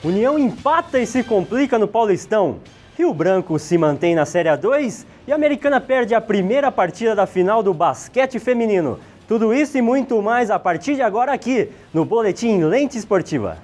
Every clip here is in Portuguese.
União empata e se complica no Paulistão. Rio Branco se mantém na Série A2 e a Americana perde a primeira partida da final do basquete feminino. Tudo isso e muito mais a partir de agora aqui no Boletim Lente Esportiva.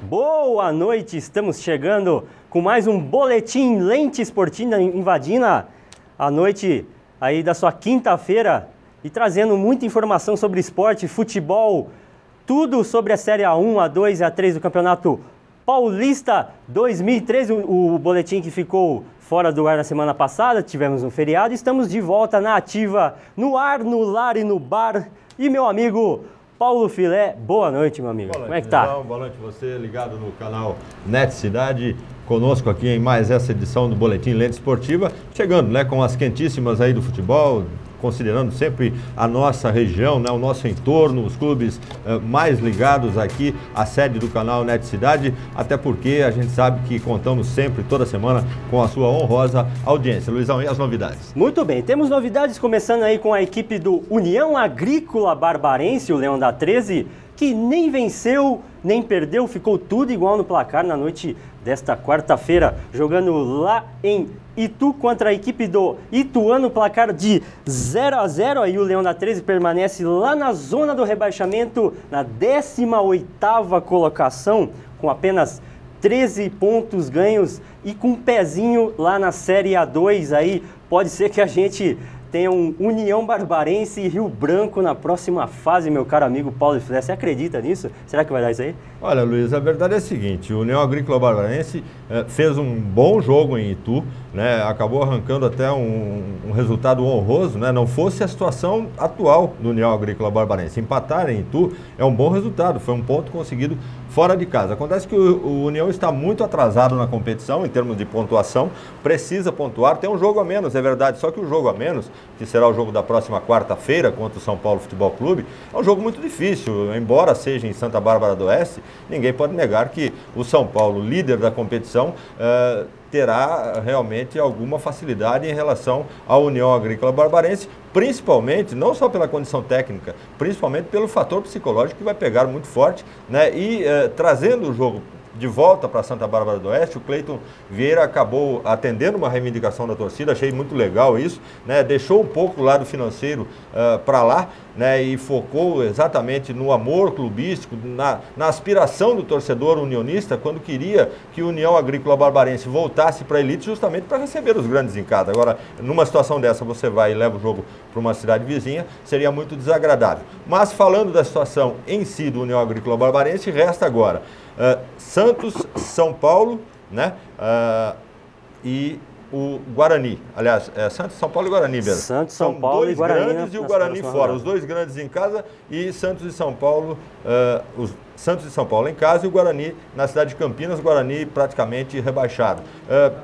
Boa noite, estamos chegando com mais um Boletim Lente Esportiva, invadindo a noite aí da sua quinta-feira e trazendo muita informação sobre esporte, futebol, tudo sobre a Série A1, A2 e A3 do Campeonato Paulista 2013, o boletim que ficou fora do ar na semana passada, tivemos um feriado e estamos de volta na ativa, no ar, no lar e no bar. E meu amigo Paulo Filé, boa noite, meu amigo. Boa noite, como é que tá? Boa noite você, ligado no canal Net Cidade, conosco aqui em mais essa edição do Boletim Lente Esportiva, chegando, né, com as quentíssimas aí do futebol, considerando sempre a nossa região, né, o nosso entorno, os clubes mais ligados aqui à sede do canal Net Cidade, até porque a gente sabe que contamos sempre, toda semana, com a sua honrosa audiência. Luizão, e as novidades? Muito bem, temos novidades começando aí com a equipe do União Agrícola Barbarense, o Leão da 13, que nem venceu, nem perdeu, ficou tudo igual no placar na noite desta quarta-feira, jogando lá em Itu contra a equipe do Ituano, placar de 0-0, aí o Leão da 13 permanece lá na zona do rebaixamento, na 18ª colocação, com apenas 13 pontos ganhos e com um pezinho lá na Série A2, aí pode ser que a gente tenha um União Barbarense e Rio Branco na próxima fase, meu caro amigo Paulo Filé. Você acredita nisso? Será que vai dar isso aí? Olha, Luiz, a verdade é a seguinte, o União Agrícola Barbarense fez um bom jogo em Itu, né, acabou arrancando até um resultado honroso, né, não fosse a situação atual do União Agrícola Barbarense. Empatar em Itu é um bom resultado, foi um ponto conseguido fora de casa. Acontece que o União está muito atrasado na competição em termos de pontuação, precisa pontuar, tem um jogo a menos, é verdade, só que o jogo a menos, que será o jogo da próxima quarta-feira contra o São Paulo Futebol Clube, é um jogo muito difícil, embora seja em Santa Bárbara do Oeste, ninguém pode negar que o São Paulo, líder da competição, terá realmente alguma facilidade em relação à União Agrícola Barbarense, principalmente, não só pela condição técnica, principalmente pelo fator psicológico que vai pegar muito forte, né? E trazendo o jogo de volta para Santa Bárbara do Oeste, o Cleiton Vieira acabou atendendo uma reivindicação da torcida, achei muito legal isso, né? Deixou um pouco o lado financeiro para lá, né? E focou exatamente no amor clubístico, na aspiração do torcedor unionista, quando queria que a União Agrícola Barbarense voltasse para a elite justamente para receber os grandes em casa. Agora, numa situação dessa, você vai e leva o jogo para uma cidade vizinha, seria muito desagradável. Mas falando da situação em si do União Agrícola Barbarense, resta agora Santos, São Paulo, né? E o Guarani. Aliás, Santos, São Paulo e Guarani mesmo. Santos, São Paulo e Guarani. São dois grandes e o Guarani fora. Os dois grandes em casa e Santos e São Paulo, os Santos e São Paulo em casa e o Guarani na cidade de Campinas, Guarani praticamente rebaixado.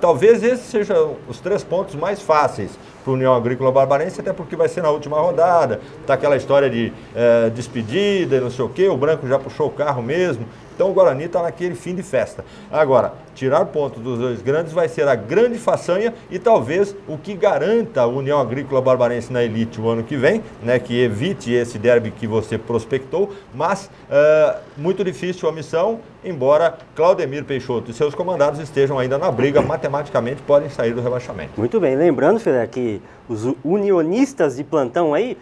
Talvez esses sejam os 3 pontos mais fáceis para o União Agrícola Barbarense, até porque vai ser na última rodada, tá aquela história de despedida e não sei o quê, o Branco já puxou o carro mesmo, então o Guarani está naquele fim de festa. Agora, tirar pontos dos dois grandes vai ser a grande façanha e talvez o que garanta a União Agrícola Barbarense na elite o ano que vem, né, que evite esse derby que você prospectou, mas muito difícil a missão, embora Claudemir Peixoto e seus comandados estejam ainda na briga, matematicamente podem sair do rebaixamento. Muito bem, lembrando, Felipe, que os unionistas de plantão aí,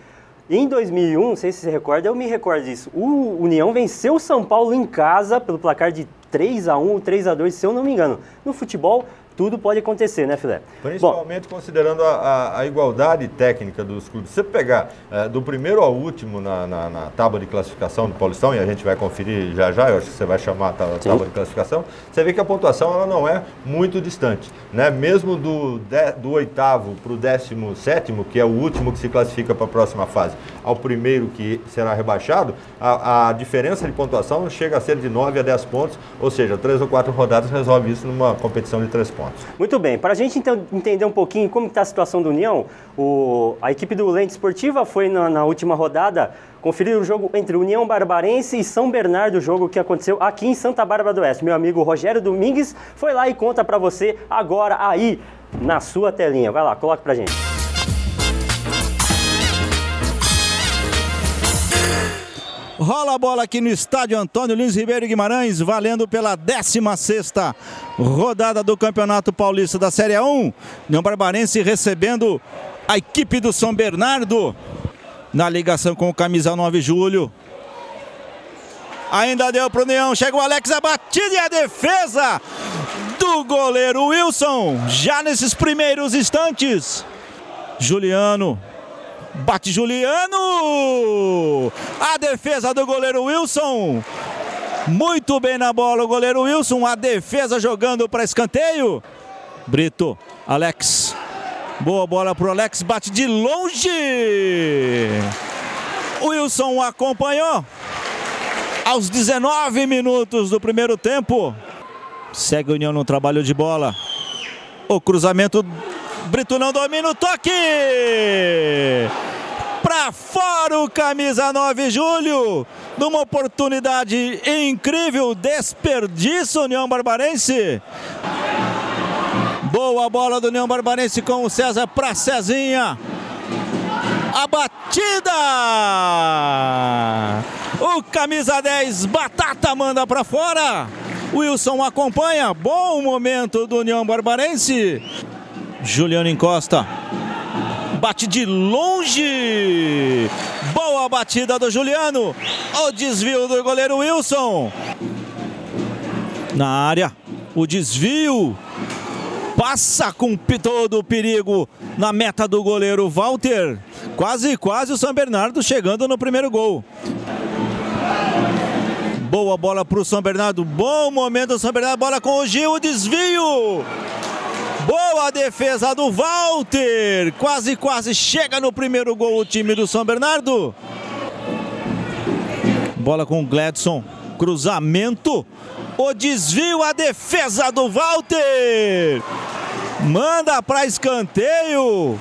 em 2001, não sei se você recorda, eu me recordo disso, o União venceu o São Paulo em casa pelo placar de 3-1, 3-2, se eu não me engano. No futebol, tudo pode acontecer, né, Filé? Principalmente considerando a igualdade técnica dos clubes. Se você pegar do primeiro ao último na tábua de classificação do Paulistão, e a gente vai conferir já, eu acho que você vai chamar a tábua de classificação, você vê que a pontuação ela não é muito distante, né? Mesmo do 8º para o 17º, que é o último que se classifica para a próxima fase, ao primeiro que será rebaixado, a diferença de pontuação chega a ser de 9 a 10 pontos, ou seja, 3 ou 4 rodadas resolve isso numa competição de 3 pontos. pontos. Muito bem, para a gente então entender um pouquinho como está a situação do União, a equipe do Lente Esportiva foi na última rodada conferir o jogo entre União Barbarense e São Bernardo, o jogo que aconteceu aqui em Santa Bárbara do Oeste. Meu amigo Rogério Domingues foi lá e conta para você agora aí na sua telinha. Vai lá, coloca pra gente. Rola a bola aqui no estádio Antônio Luiz Ribeiro Guimarães, valendo pela 16ª rodada do Campeonato Paulista da Série A1. União Barbarense recebendo a equipe do São Bernardo na ligação com o camisa 9 Júlio. Ainda deu para o União, chega o Alex, a batida e a defesa do goleiro Wilson, já nesses primeiros instantes. Juliano. Bate Juliano! A defesa do goleiro Wilson. Muito bem na bola o goleiro Wilson. A defesa jogando para escanteio. Brito, Alex. Boa bola para o Alex. Bate de longe. Wilson acompanhou. Aos 19 minutos do primeiro tempo. Segue a União no trabalho de bola. O cruzamento. Brito não domina o toque! Pra fora o camisa 9 Júlio, numa oportunidade incrível, desperdício União Barbarense. Boa bola do União Barbarense com o César pra Cezinha. A batida! O camisa 10 Batata manda pra fora. Wilson acompanha, bom momento do União Barbarense. Juliano encosta, bate de longe, boa batida do Juliano, o desvio do goleiro Wilson, na área, o desvio, passa com todo o perigo na meta do goleiro Walter, quase o São Bernardo chegando no primeiro gol. Boa bola para o São Bernardo, bom momento do São Bernardo, bola com o Gil, o desvio. Boa defesa do Walter, quase chega no primeiro gol o time do São Bernardo. Bola com o Gladson, cruzamento, o desvio, a defesa do Walter. Manda para escanteio.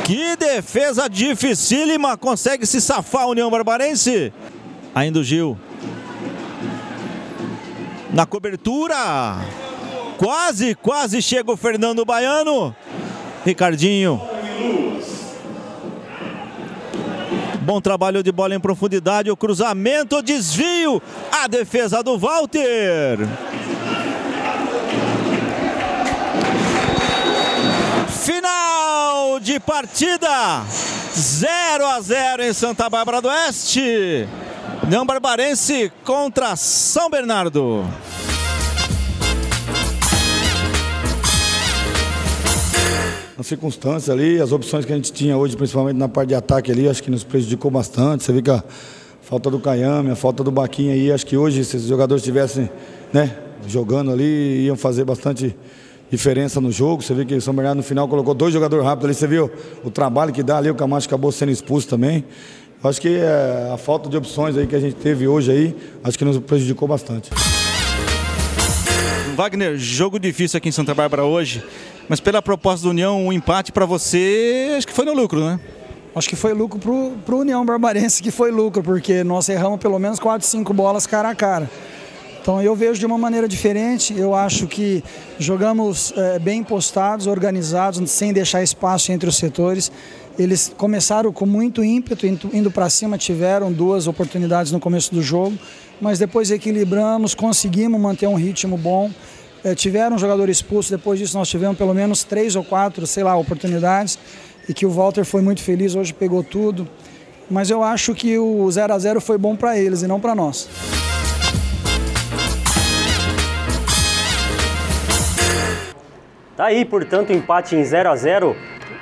Que defesa dificílima, consegue se safar a União Barbarense. Ainda o Gil. Na cobertura. Quase chega o Fernando Baiano. Ricardinho. Bom trabalho de bola em profundidade. O cruzamento, o desvio. A defesa do Walter. Final de partida. 0-0 em Santa Bárbara do Oeste. União Barbarense contra São Bernardo. As circunstâncias ali, as opções que a gente tinha hoje, principalmente na parte de ataque ali, acho que nos prejudicou bastante. Você vê que a falta do Caiame, a falta do Baquinha aí, acho que hoje, se os jogadores estivessem, né, jogando ali, iam fazer bastante diferença no jogo. Você vê que o São Bernardo no final colocou 2 jogadores rápidos ali, você viu o trabalho que dá ali, o Camacho acabou sendo expulso também. Acho que a falta de opções aí que a gente teve hoje aí, acho que nos prejudicou bastante. Wagner, jogo difícil aqui em Santa Bárbara hoje, mas pela proposta do União, um empate para você, acho que foi no lucro, né? Acho que foi lucro pro União Barbarense, que foi lucro, porque nós erramos pelo menos 4, 5 bolas cara a cara. Então eu vejo de uma maneira diferente, eu acho que jogamos bem postados, organizados, sem deixar espaço entre os setores. Eles começaram com muito ímpeto, indo para cima, tiveram 2 oportunidades no começo do jogo, mas depois equilibramos, conseguimos manter um ritmo bom. Tiveram um jogador expulso, depois disso nós tivemos pelo menos 3 ou 4, sei lá, oportunidades, e que o Walter foi muito feliz, hoje pegou tudo. Mas eu acho que o 0-0 foi bom para eles e não para nós. Tá aí, portanto, empate em 0-0.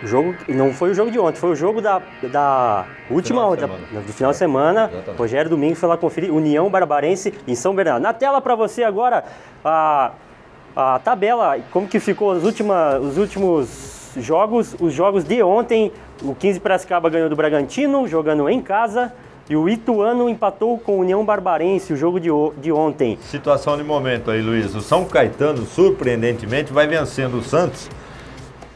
O jogo não foi o jogo de ontem, foi o jogo da última do final de semana. Rogério Domingues foi lá conferir União Barbarense em São Bernardo. Na tela para você agora a tabela, como que ficou os últimos jogos, os jogos de ontem. O 15 Piracicaba ganhou do Bragantino, jogando em casa. E o Ituano empatou com o União Barbarense, o jogo de ontem. Situação de momento aí, Luiz. O São Caetano, surpreendentemente, vai vencendo o Santos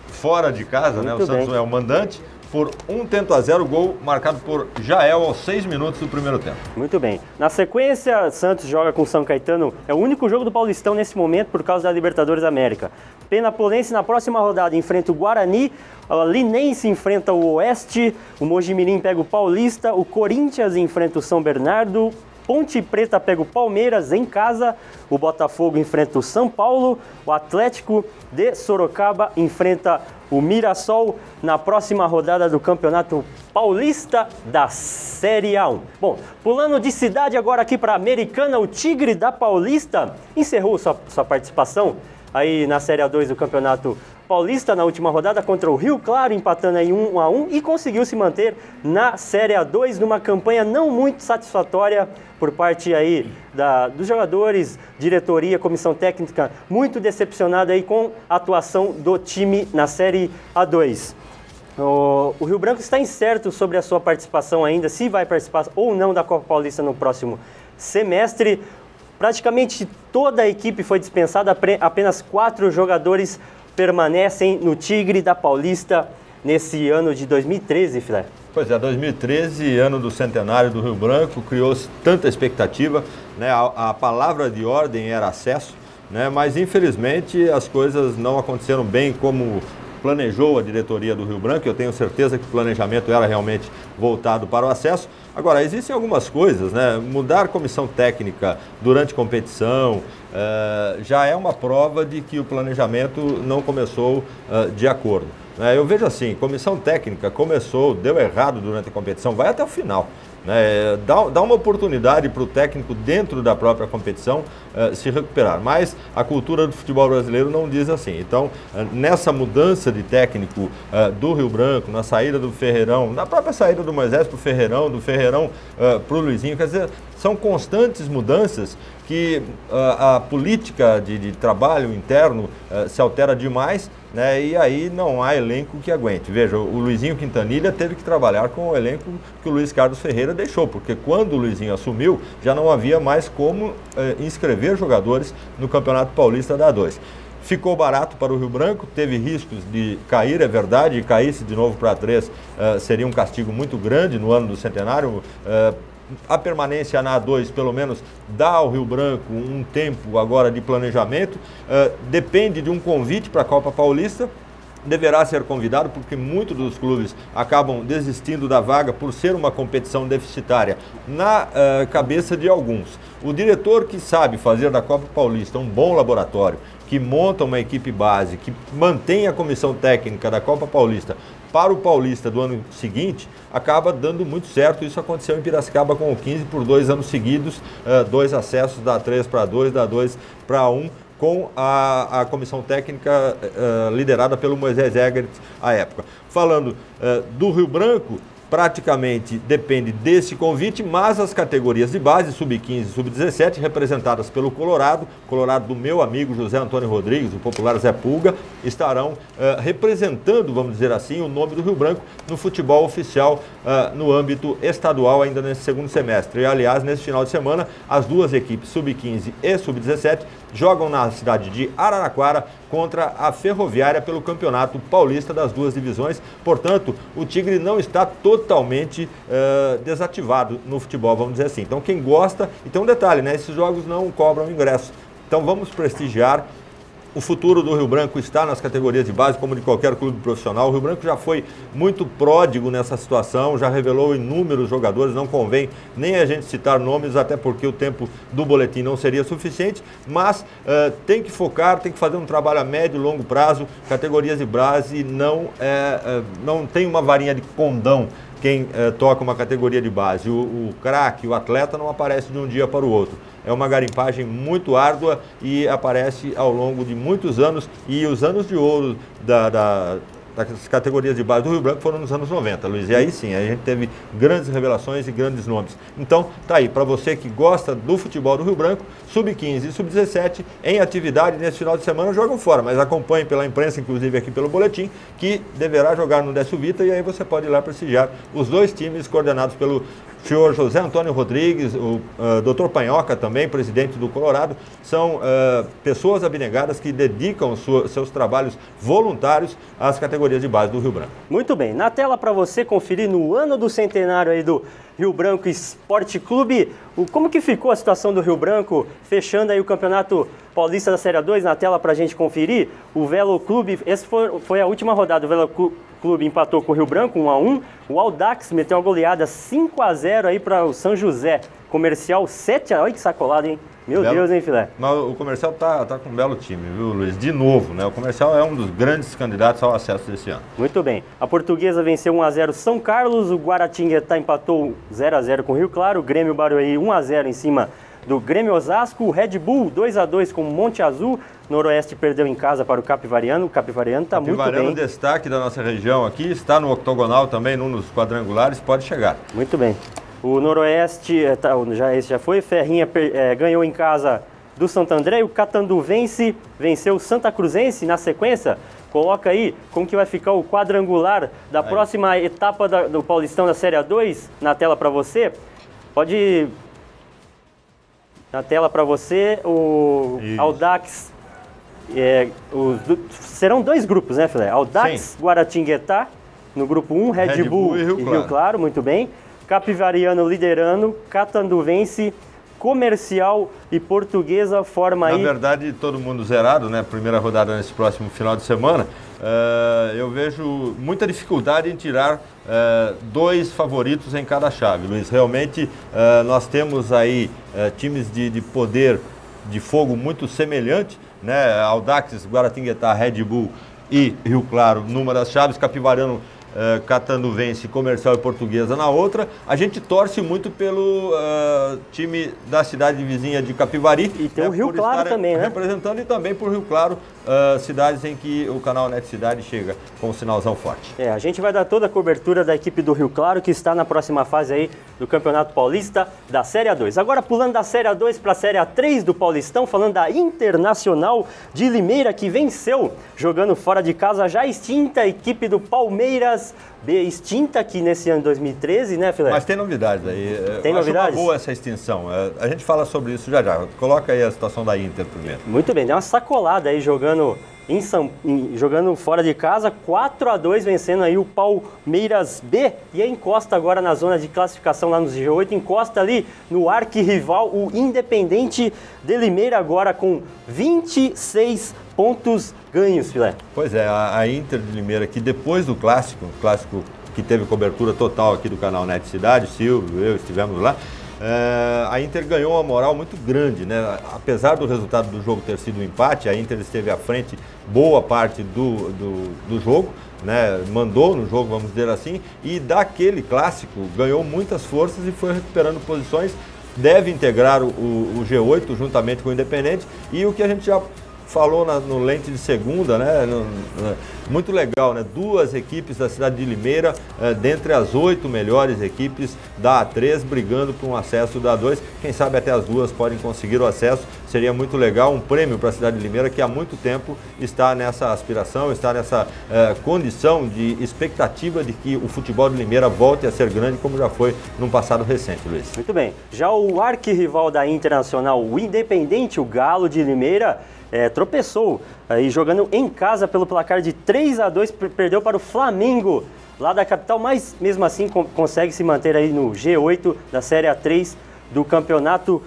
fora de casa, né? O Santos é o mandante, por 1-0, gol marcado por Jael aos 6 minutos do primeiro tempo. Muito bem. Na sequência, Santos joga com o São Caetano. É o único jogo do Paulistão nesse momento por causa da Libertadores América. Penapolense na próxima rodada enfrenta o Guarani, a Linense enfrenta o Oeste, o Mojimirim pega o Paulista, o Corinthians enfrenta o São Bernardo, Ponte Preta pega o Palmeiras em casa, o Botafogo enfrenta o São Paulo, o Atlético de Sorocaba enfrenta o Mirassol na próxima rodada do Campeonato Paulista da Série A1. Bom, pulando de cidade agora aqui para a Americana, o Tigre da Paulista encerrou sua participação aí na Série A2 do Campeonato Paulista na última rodada contra o Rio Claro, empatando aí 1-1 e conseguiu se manter na Série A2 numa campanha não muito satisfatória por parte aí dos jogadores, diretoria, comissão técnica, muito decepcionada aí com a atuação do time na Série A2. O Rio Branco está incerto sobre a sua participação ainda, se vai participar ou não da Copa Paulista no próximo semestre. Praticamente toda a equipe foi dispensada, apenas 4 jogadores permanecem no Tigre da Paulista nesse ano de 2013, Filé. Pois é, 2013, ano do centenário do Rio Branco, criou-se tanta expectativa, né? A palavra de ordem era acesso, né? Mas infelizmente as coisas não aconteceram bem como planejou a diretoria do Rio Branco. Eu tenho certeza que o planejamento era realmente voltado para o acesso. Agora, existem algumas coisas, né? Mudar comissão técnica durante competição já é uma prova de que o planejamento não começou de acordo. Eu vejo assim, comissão técnica começou, deu errado durante a competição, vai até o final. Dá uma oportunidade para o técnico dentro da própria competição se recuperar, mas a cultura do futebol brasileiro não diz assim. Então, nessa mudança de técnico do Rio Branco, na saída do Ferreirão, na própria saída do Moisés para o Ferreirão, do Ferreirão para o Luizinho, quer dizer, são constantes mudanças que a política de trabalho interno se altera demais, né? E aí não há elenco que aguente. Veja, o Luizinho Quintanilha teve que trabalhar com o elenco que o Luiz Carlos Ferreira deixou, porque quando o Luizinho assumiu, já não havia mais como inscrever jogadores no Campeonato Paulista da A2. Ficou barato para o Rio Branco, teve riscos de cair, é verdade, e caísse de novo para A3 seria um castigo muito grande no ano do centenário. A permanência na A2, pelo menos, dá ao Rio Branco um tempo agora de planejamento. Depende de um convite para a Copa Paulista. Deverá ser convidado, porque muitos dos clubes acabam desistindo da vaga por ser uma competição deficitária na cabeça de alguns. O diretor que sabe fazer da Copa Paulista um bom laboratório, que monta uma equipe base, que mantém a comissão técnica da Copa Paulista para o Paulista do ano seguinte, acaba dando muito certo. Isso aconteceu em Piracicaba com o 15 por 2 anos seguidos, 2 acessos da A3 para A2, da A2 para A1, com a comissão técnica liderada pelo Moisés Egert à época. Falando do Rio Branco, praticamente depende desse convite, mas as categorias de base, sub-15 e sub-17, representadas pelo Colorado do meu amigo José Antônio Rodrigues, o popular Zé Pulga, estarão representando, vamos dizer assim, o nome do Rio Branco no futebol oficial no âmbito estadual ainda nesse segundo semestre. E, aliás, nesse final de semana, as duas equipes, sub-15 e sub-17, jogam na cidade de Araraquara contra a Ferroviária pelo Campeonato Paulista das duas divisões. Portanto, o Tigre não está totalmente desativado no futebol, vamos dizer assim. Então, quem gosta... E tem um detalhe, né? Esses jogos não cobram ingresso. Então, vamos prestigiar. O futuro do Rio Branco está nas categorias de base, como de qualquer clube profissional. O Rio Branco já foi muito pródigo nessa situação, já revelou inúmeros jogadores. Não convém nem a gente citar nomes, até porque o tempo do boletim não seria suficiente. Mas tem que focar, tem que fazer um trabalho a médio e longo prazo. Categorias de base não tem uma varinha de condão quem toca uma categoria de base. O craque, o atleta não aparece de um dia para o outro. É uma garimpagem muito árdua e aparece ao longo de muitos anos, e os anos de ouro das categorias de base do Rio Branco foram nos anos 90, Luiz. E aí sim, a gente teve grandes revelações e grandes nomes. Então, tá aí, para você que gosta do futebol do Rio Branco, sub-15 e sub-17 em atividade nesse final de semana jogam fora, mas acompanhe pela imprensa, inclusive aqui pelo boletim, que deverá jogar no Décio Vita, e aí você pode ir lá prestigiar os dois times coordenados pelo senhor José Antônio Rodrigues, o Dr. Panhoca também, presidente do Colorado, são pessoas abnegadas que dedicam seus trabalhos voluntários às categorias de base do Rio Branco. Muito bem, na tela para você conferir no ano do centenário aí do Rio Branco Esporte Clube, como que ficou a situação do Rio Branco, fechando aí o Campeonato Paulista da Série A2, na tela para a gente conferir. O Velo Clube, essa foi a última rodada, o Velo Clube empatou com o Rio Branco 1-1, o Audax meteu uma goleada 5-0 aí para o São José, Comercial 7-1, olha que sacolada, hein? Meu Deus, hein, Filé? Mas o Comercial tá com um belo time, viu, Luiz? De novo, né? O Comercial é um dos grandes candidatos ao acesso desse ano. Muito bem. A Portuguesa venceu 1-0 São Carlos, o Guaratinguetá empatou 0-0 com o Rio Claro, o Grêmio Barueri 1-0 em cima do Grêmio Osasco, o Red Bull 2-2 com o Monte Azul, Noroeste perdeu em casa para o Capivariano está muito bem. Capivariano, destaque da nossa região aqui, está no octogonal também, num dos quadrangulares, pode chegar. Muito bem. O Noroeste, esse já foi, Ferrinha ganhou em casa do Santo André, o Catandu venceu o Santa Cruzense na sequência. Coloca aí como que vai ficar o quadrangular da próxima etapa do Paulistão da Série A2 na tela para você. Pode ir na tela para você, o Isso. Audax, serão 2 grupos, né, Filé? Audax, sim. Guaratinguetá, no grupo 1, Red Bull e Rio Claro, muito bem. Capivariano liderando, Catanduvense, Comercial e Portuguesa forma aí... Na verdade, todo mundo zerado, né? Primeira rodada nesse próximo final de semana. Eu vejo muita dificuldade em tirar 2 favoritos em cada chave, Luiz. Realmente, nós temos aí times de poder de fogo muito semelhante, né? Audax, Guaratinguetá, Red Bull e Rio Claro numa das chaves, Capivariano, Catanduvense, Comercial e Portuguesa na outra. A gente torce muito pelo time da cidade vizinha de Capivari. E tem o Rio Claro também, né? Representando, e também por Rio Claro, cidades em que o canal Net Cidade chega com um sinalzão forte. A gente vai dar toda a cobertura da equipe do Rio Claro, que está na próxima fase aí do Campeonato Paulista da Série A2. Agora pulando da Série A2 para a Série A3 do Paulistão, falando da Internacional de Limeira, que venceu, jogando fora de casa, já extinta a equipe do Palmeiras B, extinta aqui nesse ano de 2013, né, Filé? Mas tem novidades aí. Tem novidades? Acho uma boa essa extinção. A gente fala sobre isso já. Coloca aí a situação da Inter primeiro. Muito bem, deu uma sacolada aí jogando fora de casa, 4-2, vencendo aí o Palmeiras B, e aí encosta agora na zona de classificação lá no G8, encosta ali no arquirrival, o Independente de Limeira, agora com 26 pontos ganhos, Filé. Pois é, a Inter de Limeira, que depois do clássico que teve cobertura total aqui do canal Net Cidade, Silvio, eu estivemos lá, a Inter ganhou uma moral muito grande, né? Apesar do resultado do jogo ter sido um empate, a Inter esteve à frente boa parte do jogo, né? Mandou no jogo, vamos dizer assim, e daquele clássico ganhou muitas forças e foi recuperando posições, deve integrar o G8 juntamente com o Independente, e o que a gente já falou no Lente de Segunda, né? Muito legal, né? 2 equipes da cidade de Limeira, dentre as 8 melhores equipes da A3, brigando por um acesso da A2. Quem sabe até as 2 podem conseguir o acesso. Seria muito legal, um prêmio para a cidade de Limeira, que há muito tempo está nessa aspiração, está nessa condição de expectativa de que o futebol de Limeira volte a ser grande, como já foi num passado recente, Luiz. Muito bem. Já o arquirrival da Internacional, o Independente, o Galo de Limeira, tropeçou aí jogando em casa pelo placar de 3-2, perdeu para o Flamengo lá da capital, mas mesmo assim consegue se manter aí no G8 da Série A3 do Campeonato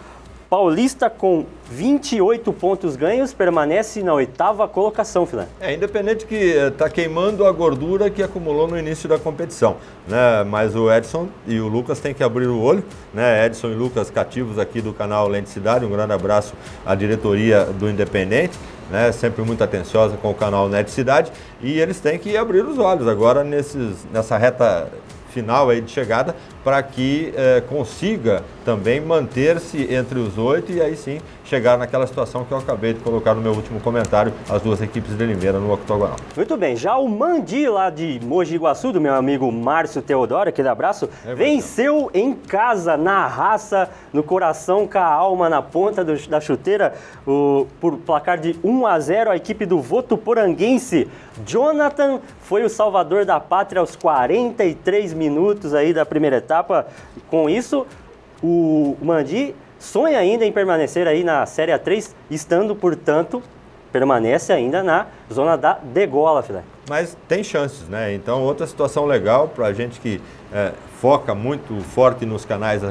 Paulista com 28 pontos ganhos, permanece na 8ª colocação, Filé. Independente que está queimando a gordura que acumulou no início da competição, né? Mas o Edson e o Lucas têm que abrir o olho, né? Edson e Lucas cativos aqui do canal Lente Cidade, um grande abraço à diretoria do Independente, né? Sempre muito atenciosa com o canal Net Cidade, e eles têm que abrir os olhos agora nessa reta final aí de chegada, para que consiga também manter-se entre os 8 e aí sim chegar naquela situação que eu acabei de colocar no meu último comentário, as 2 equipes de Limeira no octogonal. Muito bem, já o Mandi lá de Mogi Guaçu, do meu amigo Márcio Teodoro, aquele abraço, venceu em casa, na raça, no coração, com a alma na ponta da chuteira, por placar de 1-0, a equipe do Votuporanguense. Jonathan foi o salvador da pátria aos 43 minutos aí da primeira etapa. etapa. Com isso, o Mandi sonha ainda em permanecer aí na Série A3, estando, portanto, permanece ainda na zona da degola, filé. Mas tem chances, né? Então, outra situação legal para a gente que foca muito forte nos canais,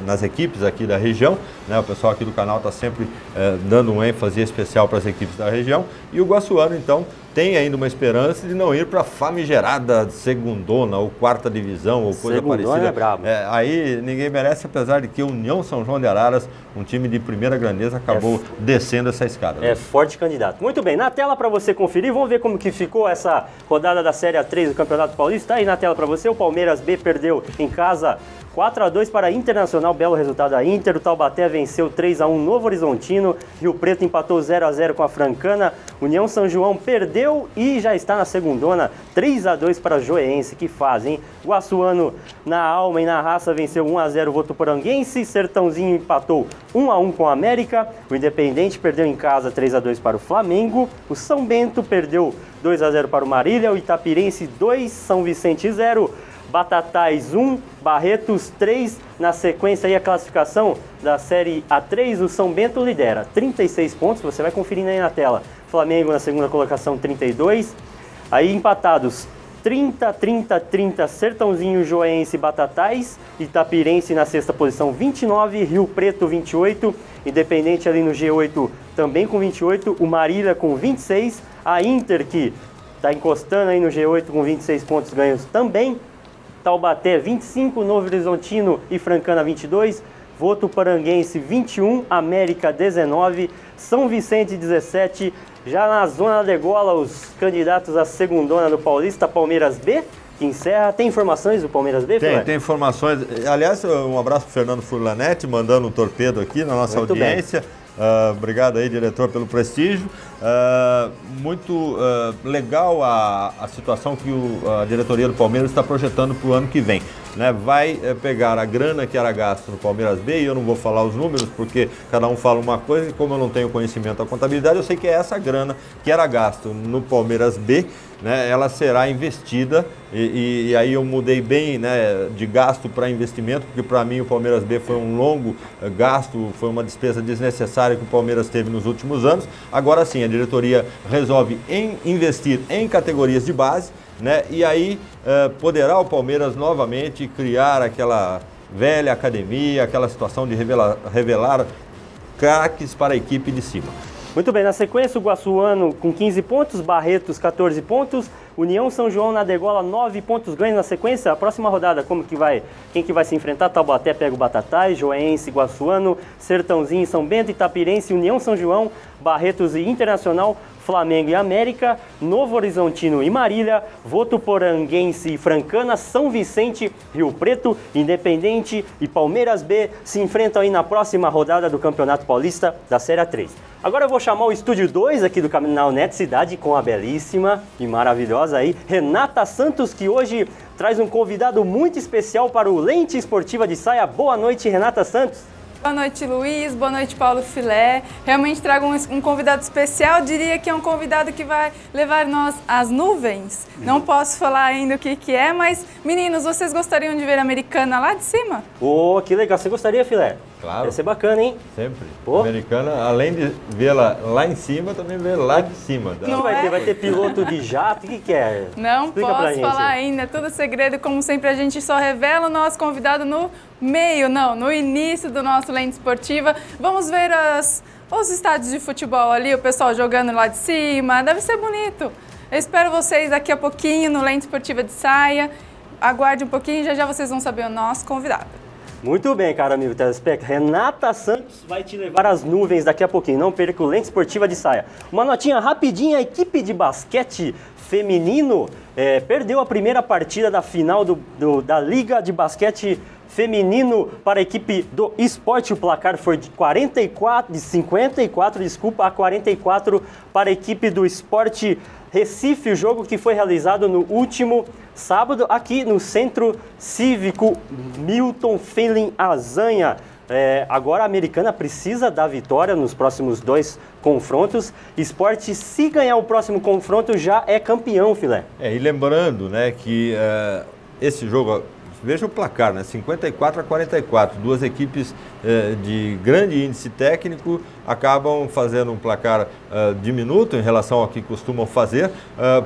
nas equipes aqui da região, né? O pessoal aqui do canal está sempre dando um ênfase especial para as equipes da região. E o Guaçuano, então, tem ainda uma esperança de não ir para a famigerada segundona ou quarta divisão ou coisa parecida. É brabo. Aí ninguém merece, apesar de que o União São João de Araras, um time de primeira grandeza, acabou descendo essa escada. É forte candidato. Muito bem, na tela para você conferir, vamos ver como que ficou essa rodada da Série A3 do Campeonato Paulista. Tá aí na tela para você, o Palmeiras B perdeu em casa 4-2 para a Internacional, belo resultado da Inter. O Taubaté venceu 3-1 Novo Horizontino. Rio Preto empatou 0-0 com a Francana. União São João perdeu e já está na segundona, 3-2 para a Joense. Que faz, hein? Guaçuano na alma e na raça venceu 1-0 o Votuporanguense. Sertãozinho empatou 1-1 com a América. O Independente perdeu em casa 3-2 para o Flamengo. O São Bento perdeu 2-0 para o Marília. O Itapirense 2, São Vicente 0. Batatais 1, Barretos 3, na sequência aí a classificação da Série A3, o São Bento lidera, 36 pontos, você vai conferindo aí na tela. Flamengo na segunda colocação, 32, aí empatados 30, Sertãozinho, Joense e Batatais, Itapirense na sexta posição, 29, Rio Preto 28, Independente ali no G8 também com 28, o Marília com 26, a Inter que está encostando aí no G8 com 26 pontos ganhos também, Taubaté 25, Novo Horizontino e Francana 22, Votuporanguense 21, América 19, São Vicente 17, já na zona da degola os candidatos à segundona do Paulista, Palmeiras B, que encerra. Tem informações do Palmeiras B? Tem informações. Aliás, um abraço para Fernando Furlanetti, mandando um torpedo aqui na nossa audiência. Obrigado aí, diretor, pelo prestígio. Muito legal a situação que a diretoria do Palmeiras está projetando para o ano que vem. Né? Vai pegar a grana que era gasto no Palmeiras B, e eu não vou falar os números porque cada um fala uma coisa, e como eu não tenho conhecimento da contabilidade, eu sei que é essa grana que era gasto no Palmeiras B, né? Ela será investida, e aí eu mudei bem, né, de gasto para investimento, porque para mim o Palmeiras B foi um longo gasto, foi uma despesa desnecessária que o Palmeiras teve nos últimos anos. Agora sim, a diretoria resolve investir em categorias de base, né? E aí poderá o Palmeiras novamente criar aquela velha academia, aquela situação de revelar craques para a equipe de cima. Muito bem, na sequência o Guaçuano com 15 pontos, Barretos 14 pontos, União São João na degola 9 pontos ganhos na sequência. A próxima rodada, quem que vai se enfrentar? Taubaté pega o Batatais, Joense, Guaçuano, Sertãozinho, São Bento, Itapirense, União São João, Barretos e Internacional, Flamengo e América, Novo Horizontino e Marília, Votuporanguense e Francana, São Vicente, Rio Preto, Independente e Palmeiras B se enfrentam aí na próxima rodada do Campeonato Paulista da Série A3. Agora eu vou chamar o Estúdio 2 aqui do Canal Net Cidade com a belíssima e maravilhosa aí, Renata Santos, que hoje traz um convidado muito especial para o Lente Esportiva de Saia. Boa noite, Renata Santos. Boa noite, Luiz. Boa noite, Paulo Filé. Realmente trago um convidado especial. Diria que é um convidado que vai levar nós às nuvens. Não posso falar ainda o que é, mas, meninos, vocês gostariam de ver a Americana lá de cima? Oh, que legal. Você gostaria, Filé? Claro. Vai ser bacana, hein? Sempre. Pô. Americana, além de vê-la lá em cima, também vê lá de cima. O que vai ter piloto de jato? O que é? Não Explica posso falar ainda, é tudo segredo. Como sempre, a gente só revela o nosso convidado no início do nosso Lente Esportiva. Vamos ver os estádios de futebol ali, o pessoal jogando lá de cima. Deve ser bonito. Eu espero vocês daqui a pouquinho no Lente Esportiva de Saia. Aguarde um pouquinho, já vocês vão saber o nosso convidado. Muito bem, caro amigo telespectador. Renata Santos vai te levar às nuvens daqui a pouquinho. Não perca o Lente Esportiva de Saia. Uma notinha rapidinha. A equipe de basquete feminino perdeu a primeira partida da final da Liga de Basquete Feminino para a equipe do Esporte. O placar foi de 54 a 44 para a equipe do Esporte Recife, o jogo que foi realizado no último sábado aqui no Centro Cívico Milton Feeling Azanha. Agora a Americana precisa da vitória nos próximos 2 confrontos. Esporte, se ganhar o próximo confronto, já é campeão, Filé. E lembrando, né, que esse jogo veja o placar, né? 54-44. Duas equipes de grande índice técnico acabam fazendo um placar diminuto em relação ao que costumam fazer,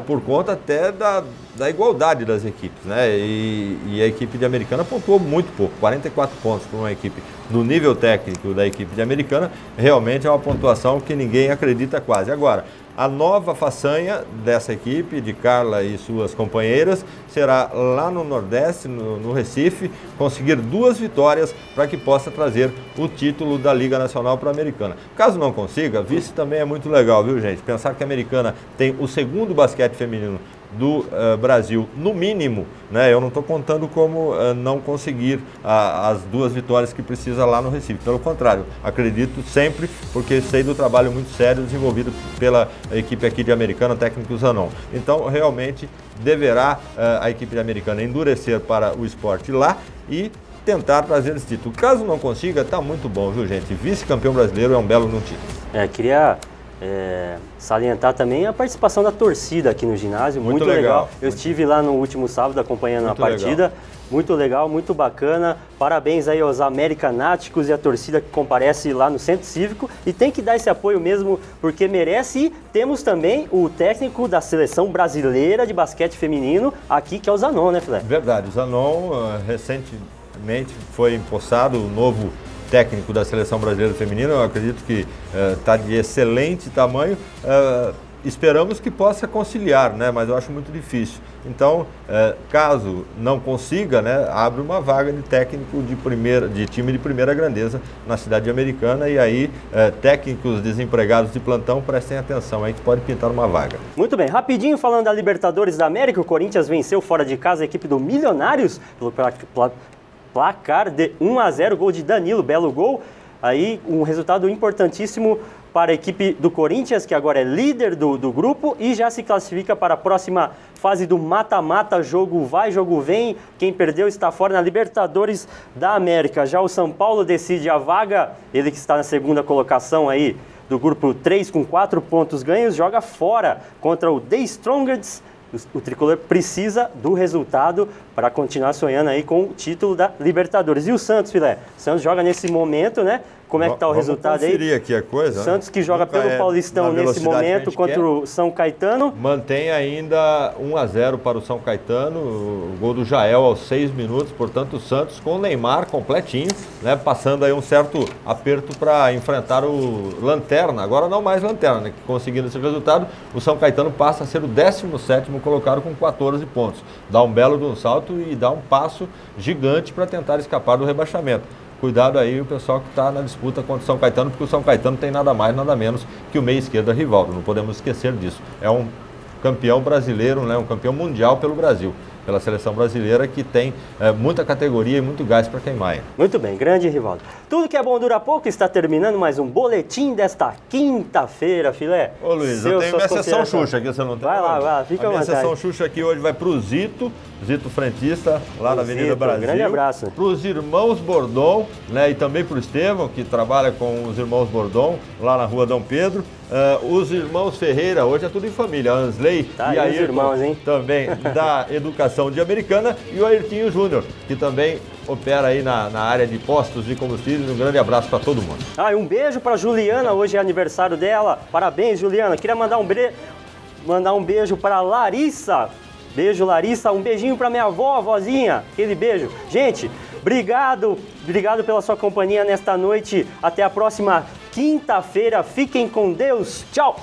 por conta até da igualdade das equipes, né? E a equipe de Americana pontuou muito pouco, 44 pontos para uma equipe no nível técnico da equipe de Americana, realmente é uma pontuação que ninguém acredita quase. Agora, a nova façanha dessa equipe, de Carla e suas companheiras, será lá no Nordeste, no Recife, conseguir 2 vitórias para que possa trazer o título da Liga Nacional para a Americana. Caso não consiga, vice também é muito legal, viu, gente? Pensar que a Americana tem o segundo basquete feminino do Brasil, no mínimo, né? Eu não estou contando como não conseguir as 2 vitórias que precisa lá no Recife. Pelo contrário, acredito sempre, porque sei do trabalho muito sério desenvolvido pela equipe aqui de Americana, técnico Zanon. Então, realmente, deverá a equipe de Americana endurecer para o esporte lá e tentar trazer esse título. Caso não consiga, tá muito bom, viu, gente? Vice-campeão brasileiro é um belo título. Queria salientar também a participação da torcida aqui no ginásio, muito legal. Eu estive lá no último sábado acompanhando a partida, muito legal, muito bacana. Parabéns aí aos americanáticos e a torcida que comparece lá no Centro Cívico, e tem que dar esse apoio mesmo, porque merece. E temos também o técnico da seleção brasileira de basquete feminino aqui, que é o Zanon, né, Filé? Verdade, o Zanon recentemente foi empossado o novo técnico da Seleção Brasileira Feminina. Eu acredito que está de excelente tamanho. Esperamos que possa conciliar, né? Mas eu acho muito difícil. Então, caso não consiga, né, abre uma vaga de técnico de time de primeira grandeza na cidade Americana, e aí técnicos desempregados de plantão, prestem atenção, aí que pode pintar uma vaga. Muito bem, rapidinho falando da Libertadores da América, o Corinthians venceu fora de casa a equipe do Milionários pelo placar de 1-0, gol de Danilo, belo gol. Aí um resultado importantíssimo para a equipe do Corinthians, que agora é líder do grupo e já se classifica para a próxima fase do mata-mata, jogo vai, jogo vem. Quem perdeu está fora na Libertadores da América. Já o São Paulo decide a vaga, ele que está na segunda colocação aí do grupo 3 com 4 pontos ganhos, joga fora contra o The Strongest. O tricolor precisa do resultado para continuar sonhando aí com o título da Libertadores. E o Santos, Filé? O Santos joga nesse momento, né? Como é que está o resultado aí? Vamos conferir aqui a coisa. Santos que joga pelo Paulistão nesse momento contra o São Caetano. Mantém ainda 1-0 para o São Caetano, o gol do Jael aos 6 minutos, portanto o Santos com o Neymar completinho, né, passando aí um certo aperto para enfrentar o Lanterna, agora não mais Lanterna, né, conseguindo esse resultado, o São Caetano passa a ser o 17º colocado com 14 pontos. Dá um belo de um salto e dá um passo gigante para tentar escapar do rebaixamento. Cuidado aí o pessoal que está na disputa contra o São Caetano, porque o São Caetano tem nada mais, nada menos que o meia esquerda Rivaldo. Não podemos esquecer disso. É um campeão brasileiro, né? Um campeão mundial pelo Brasil, pela seleção brasileira, que tem muita categoria e muito gás para queimar. Muito bem, grande Rivaldo. Tudo que é bom dura pouco, está terminando mais um boletim desta quinta-feira, Filé. Ô Luiz, eu tenho minha sessão Xuxa aqui, você não tem? Vai lá, fica à vontade. A minha sessão Xuxa aqui hoje vai para o Zito Frentista, lá na Avenida Brasil. Grande abraço. Para os irmãos Bordon, né, e também para o Estevão, que trabalha com os irmãos Bordon, lá na Rua Dom Pedro. Os irmãos Ferreira, hoje é tudo em família, Ansley e Ayrton, irmãos, hein? Também da Educação de Americana, e o Ayrtinho Júnior, que também opera aí na área de postos de combustíveis. Um grande abraço para todo mundo. E um beijo para Juliana, hoje é aniversário dela. Parabéns, Juliana. Queria mandar um beijo para Larissa. Beijo, Larissa. Um beijinho para minha avó, vozinha. Aquele beijo. Gente, obrigado pela sua companhia nesta noite. Até a próxima quinta-feira. Fiquem com Deus. Tchau.